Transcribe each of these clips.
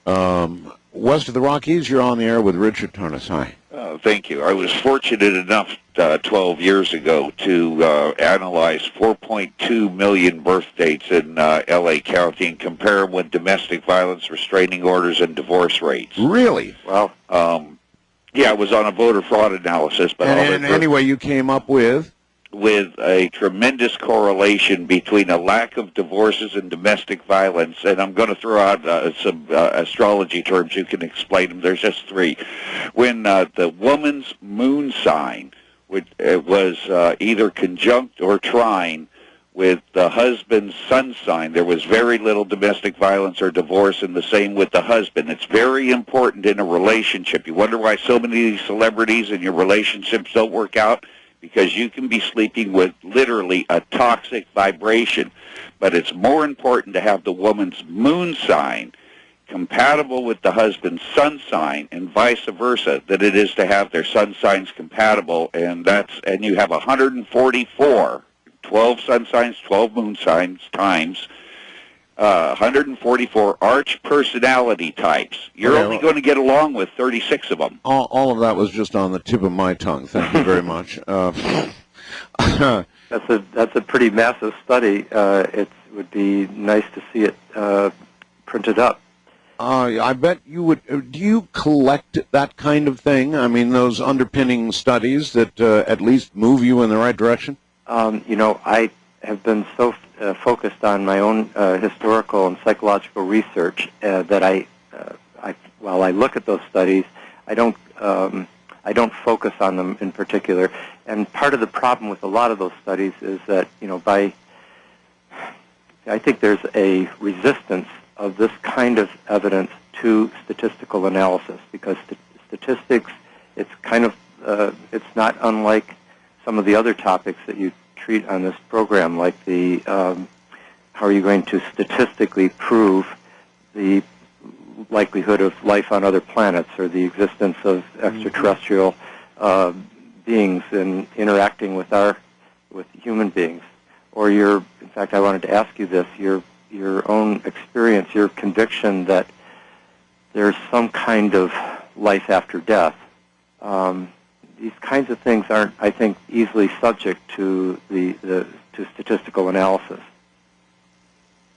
West of the Rockies, you're on the air with Richard Tarnas. Hi. Thank you. I was fortunate enough 12 years ago to analyze 4.2 million birth dates in L.A. County and compare them with domestic violence restraining orders and divorce rates. Really? Well, yeah, I was on a voter fraud analysis. But anyway, you came up with a tremendous correlation between a lack of divorces and domestic violence, and I'm going to throw out some astrology terms. You can explain them. There's just three. When the woman's moon sign which was either conjunct or trine with the husband's sun sign, there was very little domestic violence or divorce, and the same with the husband. It's very important in a relationship. You wonder why so many of these celebrities in your relationships don't work out? Because you can be sleeping with literally a toxic vibration. But it's more important to have the woman's moon sign compatible with the husband's sun sign and vice versa than it is to have their sun signs compatible. And you have 144, 12 sun signs, 12 moon signs times 144 arch personality types. You're only going to get along with 36 of them. All of that was just on the tip of my tongue. Thank you very much. That's a pretty massive study. It would be nice to see it printed up. I bet you would. Do you collect that kind of thing? I mean, those underpinning studies that at least move you in the right direction? I have been so focused on my own historical and psychological research that while I look at those studies, I don't focus on them in particular. And part of the problem with a lot of those studies is that I think there's a resistance of this kind of evidence to statistical analysis, because statistics, it's it's not unlike some of the other topics that you treat on this program, like the how are you going to statistically prove the likelihood of life on other planets or the existence of extraterrestrial beings in interacting with human beings, or in fact, I wanted to ask you this, your own experience, your conviction that there's some kind of life after death. These kinds of things aren't, I think, easily subject to to statistical analysis.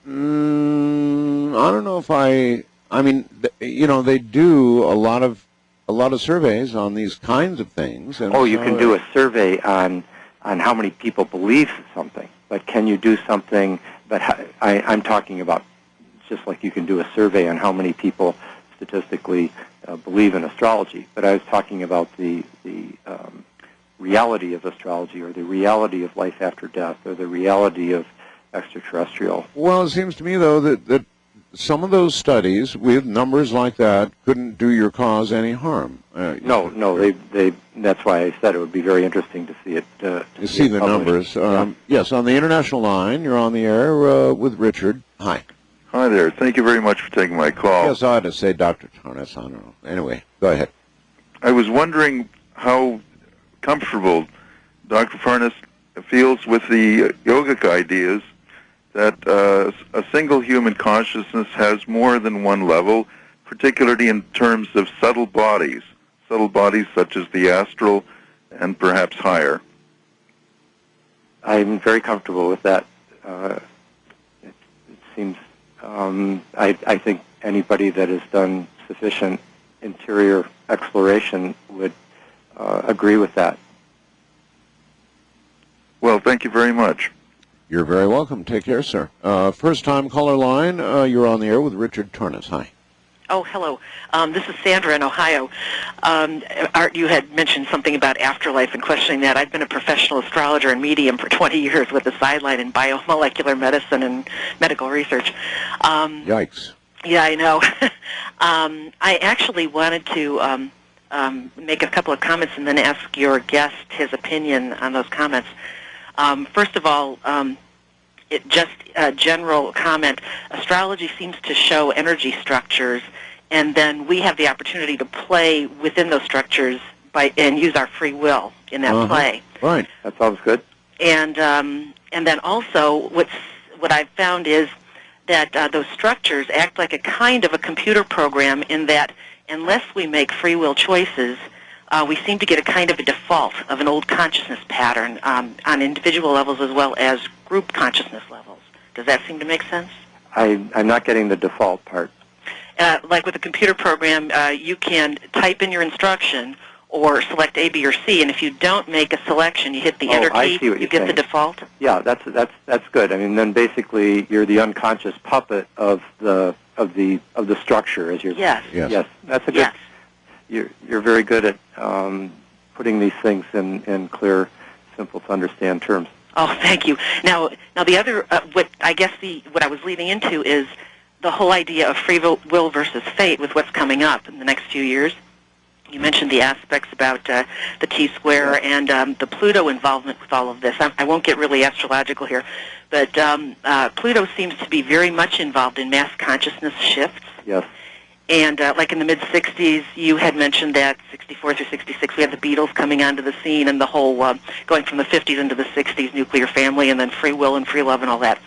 I don't know if I mean, they do a lot of surveys on these kinds of things. And you can do a survey on how many people believe something, but can you do something? But I'm talking about just like you can do a survey on how many people statistically believe in astrology, but I was talking about the reality of astrology, or the reality of life after death, or the reality of extraterrestrial. Well, it seems to me, though, that some of those studies with numbers like that couldn't do your cause any harm. No, that's why I said it would be very interesting to see it. To see the numbers. Yes, on the international line, you're on the air with Richard. Hi. Hi there. Thank you very much for taking my call. Yes, I had to say Dr. Tarnas. I don't know. Anyway, go ahead. I was wondering how comfortable Dr. Tarnas feels with the yogic ideas that a single human consciousness has more than one level, particularly in terms of subtle bodies such as the astral and perhaps higher. I'm very comfortable with that. It seems, I think anybody that has done sufficient interior exploration would agree with that. Well, thank you very much. You're very welcome. Take care, sir. First-time caller line, you're on the air with Richard Tarnas. Hi. Oh, hello. This is Sandra in Ohio. Art, you had mentioned something about afterlife and questioning that. I've been a professional astrologer and medium for 20 years with a sideline in biomolecular medicine and medical research. Yikes. Yeah, I know. I actually wanted to make a couple of comments and then ask your guest his opinion on those comments. First of all, just a general comment, astrology seems to show energy structures, and then we have the opportunity to play within those structures and use our free will in that play. Right. That sounds good. And then also what I've found is that those structures act like a kind of a computer program in that unless we make free will choices, we seem to get a kind of a default of an old consciousness pattern on individual levels as well as group consciousness levels. Does that seem to make sense? I'm not getting the default part. Like with a computer program, you can type in your instruction or select A, B, or C, and if you don't make a selection, you hit the Enter I key, see what you you're get saying. the default. Yeah, that's good. I mean, then basically you're the unconscious puppet of the structure, as you're. Yes. Yes. That's a good. Yes. You're very good at putting these things in clear, simple to understand terms. Oh, thank you. Now the other, what I was leading into is the whole idea of free will versus fate with what's coming up in the next few years. You mentioned the aspects about the T-square and the Pluto involvement with all of this. I won't get really astrological here, but Pluto seems to be very much involved in mass consciousness shifts. Yes. And like in the mid-'60s, you had mentioned that 64 through 66, we had the Beatles coming onto the scene and the whole going from the 50s into the 60s, nuclear family, and then free will and free love and all that.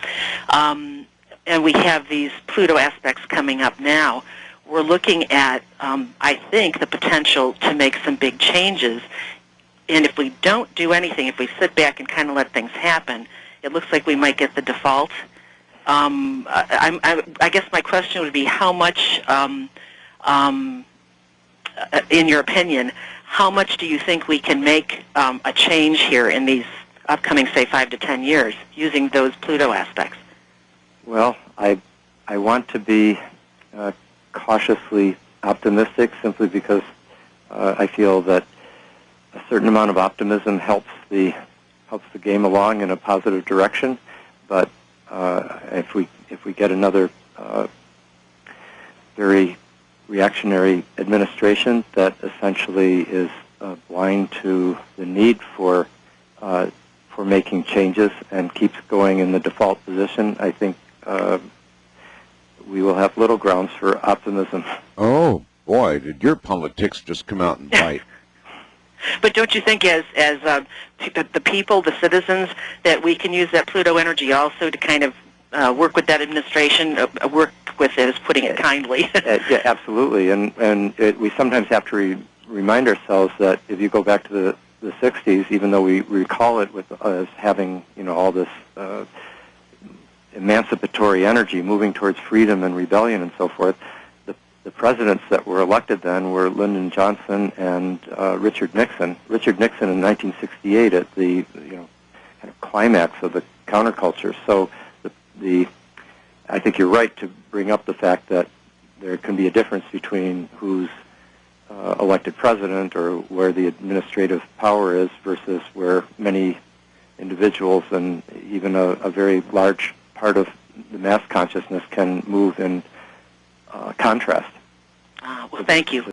And we have these Pluto aspects coming up now. We're looking at, I think, the potential to make some big changes. And if we don't do anything, if we sit back and kind of let things happen, it looks like we might get the default. I guess my question would be how much, in your opinion, how much do you think we can make a change here in these upcoming, say, 5 to 10 years using those Pluto aspects? Well, I want to be cautiously optimistic simply because I feel that a certain amount of optimism helps the game along in a positive direction. But if we get another very reactionary administration that essentially is blind to the need for making changes and keeps going in the default position, I think we will have little grounds for optimism. Oh, boy, did your politics just come out and bite. But don't you think as the people, the citizens, that we can use that Pluto energy also to kind of work with that administration, work with it, is putting it kindly? Yeah, absolutely. And we sometimes have to remind ourselves that if you go back to the 60s, even though we recall it as having all this emancipatory energy moving towards freedom and rebellion and so forth, the presidents that were elected then were Lyndon Johnson and Richard Nixon. Richard Nixon in 1968 at the kind of climax of the counterculture. So I think you're right to bring up the fact that there can be a difference between who's elected president or where the administrative power is versus where many individuals and even a very large part of the mass consciousness can move in contrast. Well, thank you.